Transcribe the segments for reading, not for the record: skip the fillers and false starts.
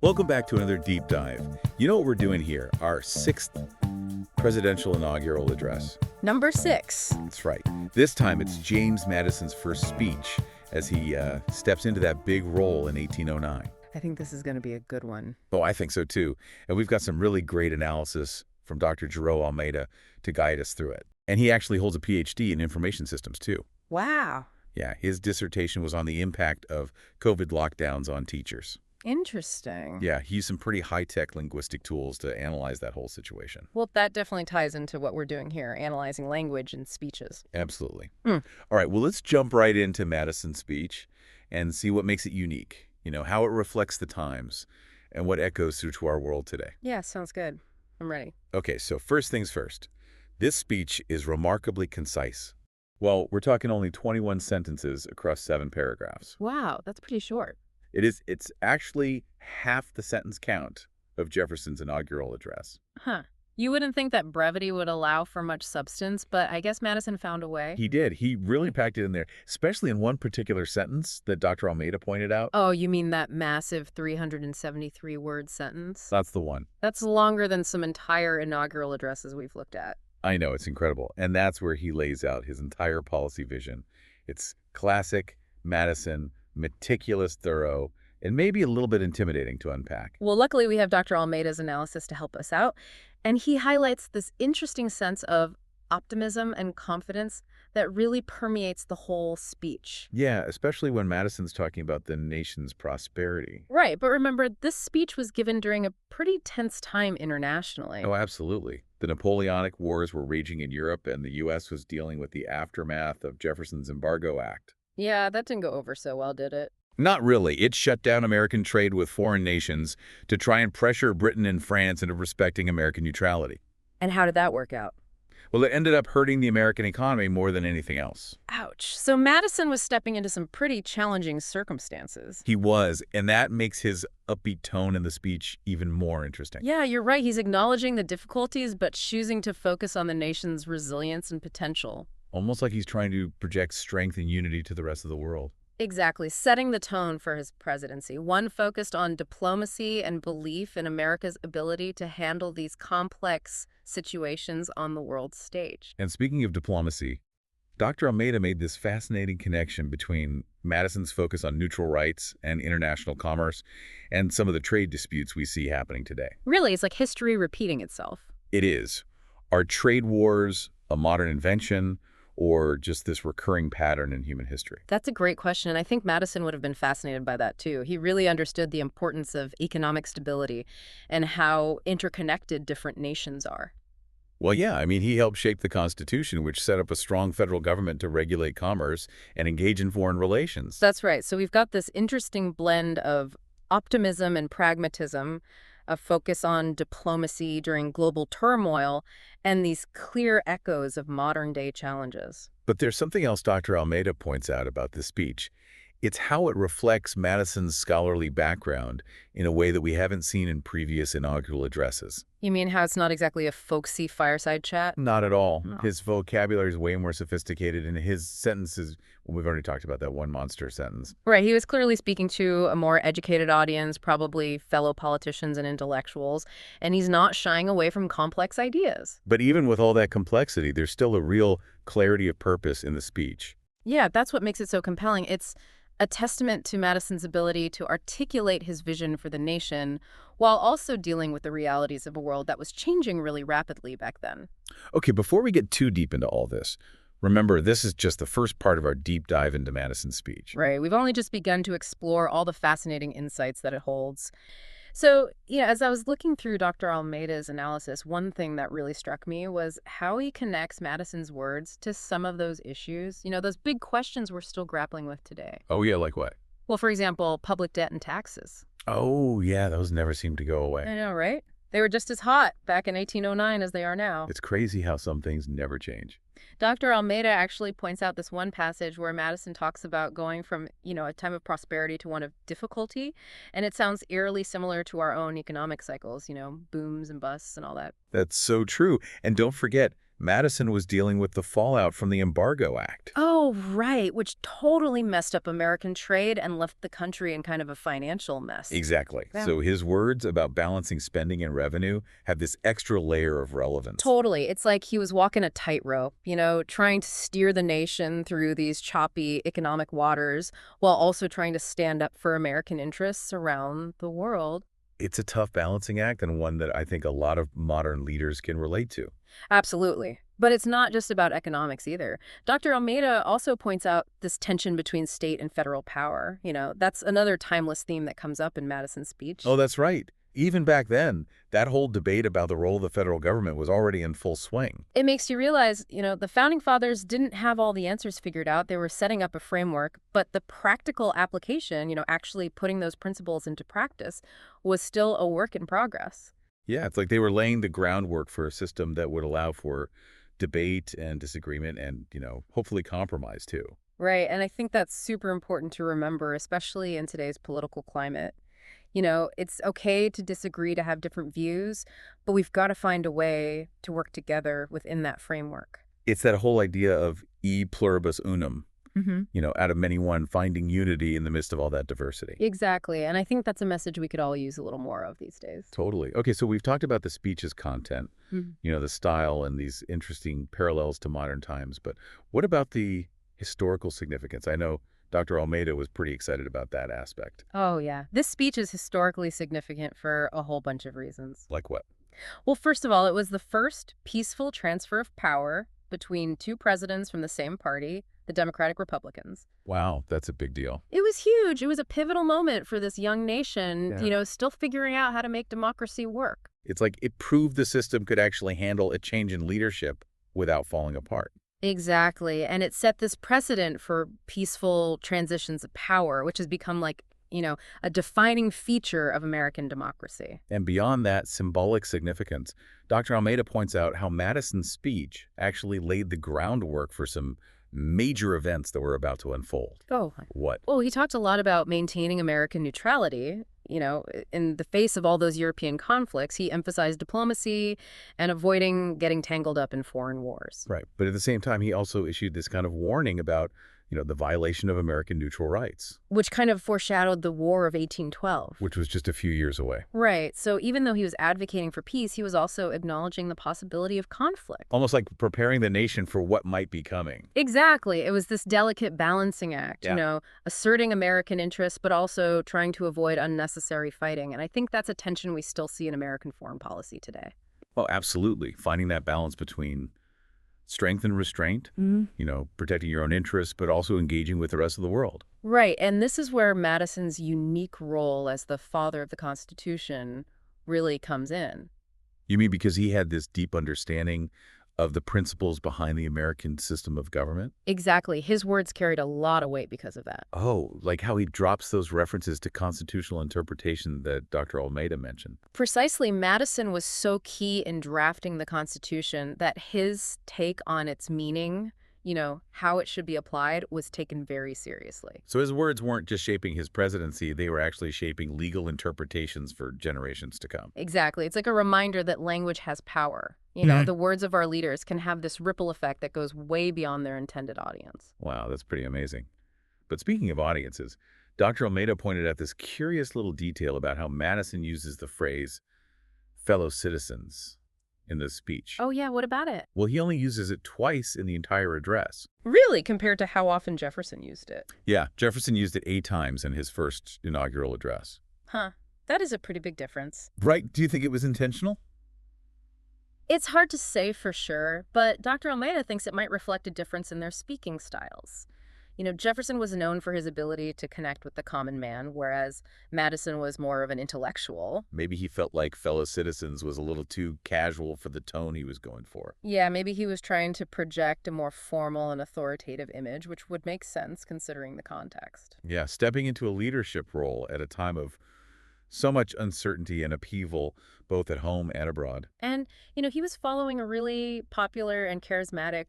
Welcome back to another deep dive. You know what we're doing here? Our sixth presidential inaugural address. Number 6. That's right. This time it's James Madison's first speech as he steps into that big role in 1809. I think this is going to be a good one. Oh, I think so too. And we've got some really great analysis from Dr. Jareau Almeyda to guide us through it. And he actually holds a PhD in information systems too. Wow. Yeah, his dissertation was on the impact of COVID lockdowns on teachers. Interesting. Yeah, he used some pretty high-tech linguistic tools to analyze that whole situation. Well, that definitely ties into what we're doing here, analyzing language and speeches. Absolutely. Hmm. All right, well, let's jump right into Madison's speech and see what makes it unique, how it reflects the times and what echoes through to our world today. Yeah, sounds good. I'm ready. Okay, so first things first. This speech is remarkably concise. Well, we're talking only 21 sentences across 7 paragraphs. Wow, that's pretty short. It's actually half the sentence count of Jefferson's inaugural address. Huh. You wouldn't think that brevity would allow for much substance, but I guess Madison found a way. He did. He really packed it in there, especially in one particular sentence that Dr. Almeyda pointed out. Oh, you mean that massive 373-word sentence? That's the one. That's longer than some entire inaugural addresses we've looked at. I know, it's incredible. And that's where he lays out his entire policy vision. It's classic Madison, meticulous, thorough, and maybe a little bit intimidating to unpack. Well, luckily we have Dr. Almeyda's analysis to help us out, and he highlights this interesting sense of optimism and confidence that really permeates the whole speech. Yeah, especially when Madison's talking about the nation's prosperity. Right, but remember, this speech was given during a pretty tense time internationally. Oh, absolutely. The Napoleonic Wars were raging in Europe, and the U.S. was dealing with the aftermath of Jefferson's Embargo Act. Yeah, that didn't go over so well, did it? Not really. It shut down American trade with foreign nations to try and pressure Britain and France into respecting American neutrality. And how did that work out? Well, it ended up hurting the American economy more than anything else. Ouch. So Madison was stepping into some pretty challenging circumstances. He was, and that makes his upbeat tone in the speech even more interesting. Yeah, you're right. He's acknowledging the difficulties, but choosing to focus on the nation's resilience and potential. Almost like he's trying to project strength and unity to the rest of the world. Exactly, setting the tone for his presidency, one focused on diplomacy and belief in America's ability to handle these complex situations on the world stage. And speaking of diplomacy, Dr. Almeyda made this fascinating connection between Madison's focus on neutral rights and international commerce and some of the trade disputes we see happening today. Really, it's like history repeating itself. It is. Are trade wars a modern invention, or just this recurring pattern in human history? That's a great question, and I think Madison would have been fascinated by that too. He really understood the importance of economic stability and how interconnected different nations are. Well, yeah, I mean, he helped shape the Constitution, which set up a strong federal government to regulate commerce and engage in foreign relations. That's right. So we've got this interesting blend of optimism and pragmatism, a focus on diplomacy during global turmoil, and these clear echoes of modern-day challenges. But there's something else Dr. Almeyda points out about this speech. It's how it reflects Madison's scholarly background in a way that we haven't seen in previous inaugural addresses. You mean how it's not exactly a folksy fireside chat? Not at all. No. His vocabulary is way more sophisticated, and his sentences, well, we've already talked about that one monster sentence. Right, he was clearly speaking to a more educated audience, probably fellow politicians and intellectuals, and he's not shying away from complex ideas. But even with all that complexity, there's still a real clarity of purpose in the speech. Yeah, that's what makes it so compelling. It's a testament to Madison's ability to articulate his vision for the nation while also dealing with the realities of a world that was changing really rapidly back then. Okay, before we get too deep into all this, remember, this is just the first part of our deep dive into Madison's speech. Right, we've only just begun to explore all the fascinating insights that it holds. So, as I was looking through Dr. Almeyda's analysis, one thing that really struck me was how he connects Madison's words to some of those issues, those big questions we're still grappling with today. Oh, yeah, like what? Well, for example, public debt and taxes. Oh, yeah, those never seem to go away. I know, right? They were just as hot back in 1809 as they are now. It's crazy how some things never change. Dr. Almeyda actually points out this one passage where Madison talks about going from, a time of prosperity to one of difficulty. And it sounds eerily similar to our own economic cycles, booms and busts and all that. That's so true. And don't forget, Madison was dealing with the fallout from the Embargo Act. Oh, right, which totally messed up American trade and left the country in kind of a financial mess. Exactly. Yeah. So his words about balancing spending and revenue have this extra layer of relevance. Totally. It's like he was walking a tightrope, trying to steer the nation through these choppy economic waters while also trying to stand up for American interests around the world. It's a tough balancing act and one that I think a lot of modern leaders can relate to. Absolutely. But it's not just about economics either. Dr. Almeida also points out this tension between state and federal power. That's another timeless theme that comes up in Madison's speech. Oh, that's right. Even back then, that whole debate about the role of the federal government was already in full swing. It makes you realize, the founding fathers didn't have all the answers figured out. They were setting up a framework, but the practical application, actually putting those principles into practice, was still a work in progress. Yeah, it's like they were laying the groundwork for a system that would allow for debate and disagreement and, hopefully compromise too. Right, and I think that's super important to remember, especially in today's political climate. It's okay to disagree, to have different views, but we've got to find a way to work together within that framework. It's that whole idea of e pluribus unum, Hmm. out of many one, finding unity in the midst of all that diversity. Exactly, and I think that's a message we could all use a little more of these days. Totally. Okay, so we've talked about the speech's content, Mhm. the style and these interesting parallels to modern times, but what about the historical significance? I know Dr. Almeida was pretty excited about that aspect. Oh, yeah. This speech is historically significant for a whole bunch of reasons. Like what? Well, first of all, it was the first peaceful transfer of power between two presidents from the same party, the Democratic Republicans. Wow, that's a big deal. It was huge. It was a pivotal moment for this young nation, Yeah. still figuring out how to make democracy work. It's like it proved the system could actually handle a change in leadership without falling apart. Exactly. And it set this precedent for peaceful transitions of power, which has become like, a defining feature of American democracy. And beyond that symbolic significance, Dr. Almeida points out how Madison's speech actually laid the groundwork for some major events that were about to unfold. Oh, What? well, he talked a lot about maintaining American neutrality. In the face of all those European conflicts, he emphasized diplomacy and avoiding getting tangled up in foreign wars. Right. But at the same time, he also issued this kind of warning about, the violation of American neutral rights, Which kind of foreshadowed the War of 1812. which was just a few years away. Right. So even though he was advocating for peace, he was also acknowledging the possibility of conflict. Almost like preparing the nation for what might be coming. Exactly. It was this delicate balancing act, Yeah. asserting American interests, but also trying to avoid unnecessary fighting. And I think that's a tension we still see in American foreign policy today. Oh, absolutely. Finding that balance between strength and restraint, protecting your own interests, but also engaging with the rest of the world. Right. And this is where Madison's unique role as the father of the Constitution really comes in. You mean because he had this deep understanding of the principles behind the American system of government? Exactly. His words carried a lot of weight because of that. Oh, like how he drops those references to constitutional interpretation that Dr. Almeida mentioned. Precisely, Madison was so key in drafting the Constitution that his take on its meaning, how it should be applied, was taken very seriously. So his words weren't just shaping his presidency, they were actually shaping legal interpretations for generations to come. Exactly. It's like a reminder that language has power. The words of our leaders can have this ripple effect that goes way beyond their intended audience. Wow, that's pretty amazing. But speaking of audiences, Dr. Almeida pointed out this curious little detail about how Madison uses the phrase fellow citizens in this speech. Oh, yeah. What about it? Well, he only uses it twice in the entire address. Really, compared to how often Jefferson used it? Yeah, Jefferson used it 8 times in his first inaugural address. Huh. That is a pretty big difference. Right? Do you think it was intentional? It's hard to say for sure, but Dr. Almeida thinks it might reflect a difference in their speaking styles. Jefferson was known for his ability to connect with the common man, whereas Madison was more of an intellectual. Maybe he felt like fellow citizens was a little too casual for the tone he was going for. Yeah, maybe he was trying to project a more formal and authoritative image, which would make sense considering the context. Yeah, stepping into a leadership role at a time of so much uncertainty and upheaval, both at home and abroad. And, he was following a really popular and charismatic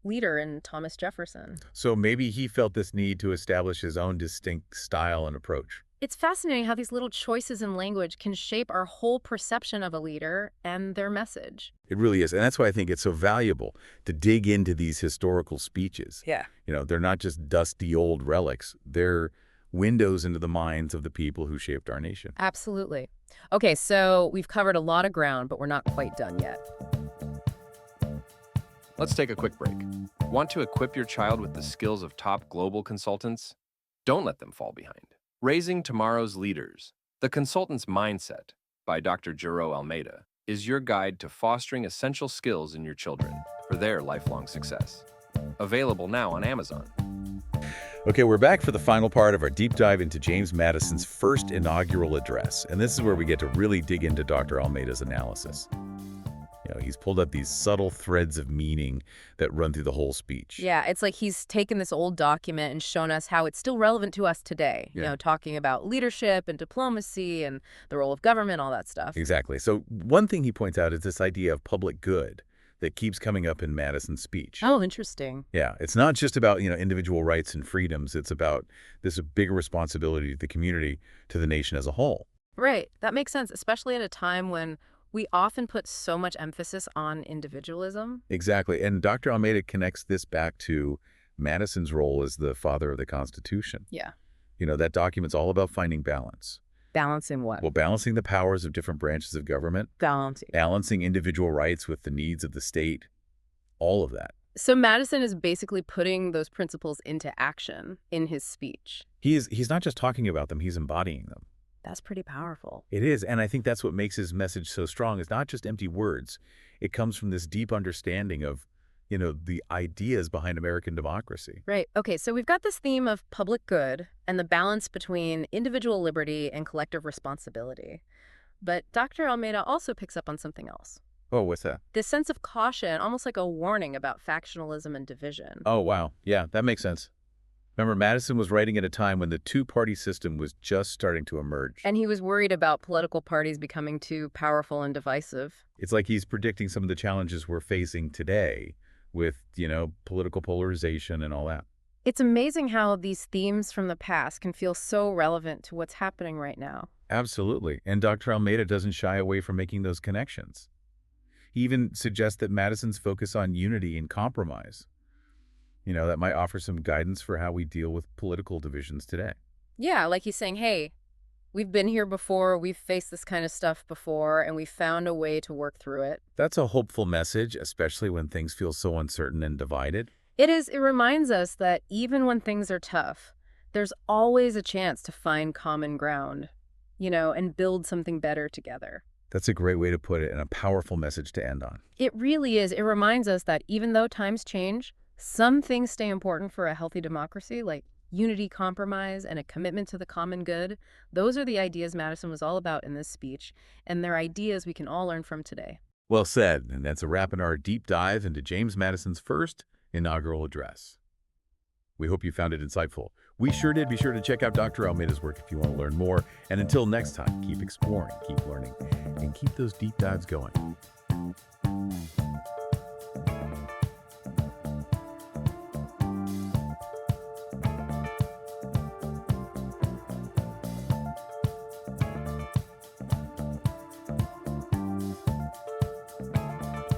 leader in Thomas Jefferson. So maybe he felt this need to establish his own distinct style and approach. It's fascinating how these little choices in language can shape our whole perception of a leader and their message. It really is. And that's why I think it's so valuable to dig into these historical speeches. Yeah. They're not just dusty old relics. They're windows into the minds of the people who shaped our nation. Absolutely. Okay, so we've covered a lot of ground, but we're not quite done yet. Let's take a quick break. Want to equip your child with the skills of top global consultants? Don't let them fall behind. Raising Tomorrow's Leaders, The Consultant's Mindset by Dr. Jareau Almeyda is your guide to fostering essential skills in your children for their lifelong success. Available now on Amazon. Okay, we're back for the final part of our deep dive into James Madison's first inaugural address. And this is where we get to really dig into Dr. Almeyda's analysis. He's pulled up these subtle threads of meaning that run through the whole speech. Yeah, it's like he's taken this old document and shown us how it's still relevant to us today. Yeah. Talking about leadership and diplomacy and the role of government, all that stuff. Exactly. So one thing he points out is this idea of public good that keeps coming up in Madison's speech. Oh, interesting. Yeah, it's not just about, individual rights and freedoms. It's about this bigger responsibility to the community, to the nation as a whole. Right. That makes sense, especially at a time when we often put so much emphasis on individualism. Exactly. And Dr. Almeyda connects this back to Madison's role as the father of the Constitution. Yeah. That document's all about finding balance. Balancing what? Well, balancing the powers of different branches of government, balancing individual rights with the needs of the state, all of that. So Madison is basically putting those principles into action in his speech. He's not just talking about them, he's embodying them. That's pretty powerful. It is, and I think that's what makes his message so strong. It's not just empty words. It comes from this deep understanding of, the ideas behind American democracy. Right. Okay, so we've got this theme of public good and the balance between individual liberty and collective responsibility. But Dr. Almeyda also picks up on something else. Oh, what's that? This sense of caution, almost like a warning about factionalism and division. Oh, wow. Yeah, that makes sense. Remember, Madison was writing at a time when the two-party system was just starting to emerge. And he was worried about political parties becoming too powerful and divisive. It's like he's predicting some of the challenges we're facing today with, political polarization and all that. It's amazing how these themes from the past can feel so relevant to what's happening right now. Absolutely. And Dr. Almeyda doesn't shy away from making those connections. He even suggests that Madison's focus on unity and compromise, that might offer some guidance for how we deal with political divisions today. Yeah, like he's saying, hey, we've been here before, we've faced this kind of stuff before, and we've found a way to work through it. That's a hopeful message, especially when things feel so uncertain and divided. It is. It reminds us that even when things are tough, there's always a chance to find common ground, and build something better together. That's a great way to put it and a powerful message to end on. It really is. It reminds us that even though times change, some things stay important for a healthy democracy, like unity, compromise, and a commitment to the common good. Those are the ideas Madison was all about in this speech, and they're ideas we can all learn from today. Well said, and that's a wrap in our deep dive into James Madison's first inaugural address. We hope you found it insightful. We sure did. Be sure to check out Dr. Almeyda's work if you want to learn more. And until next time, keep exploring, keep learning, and keep those deep dives going.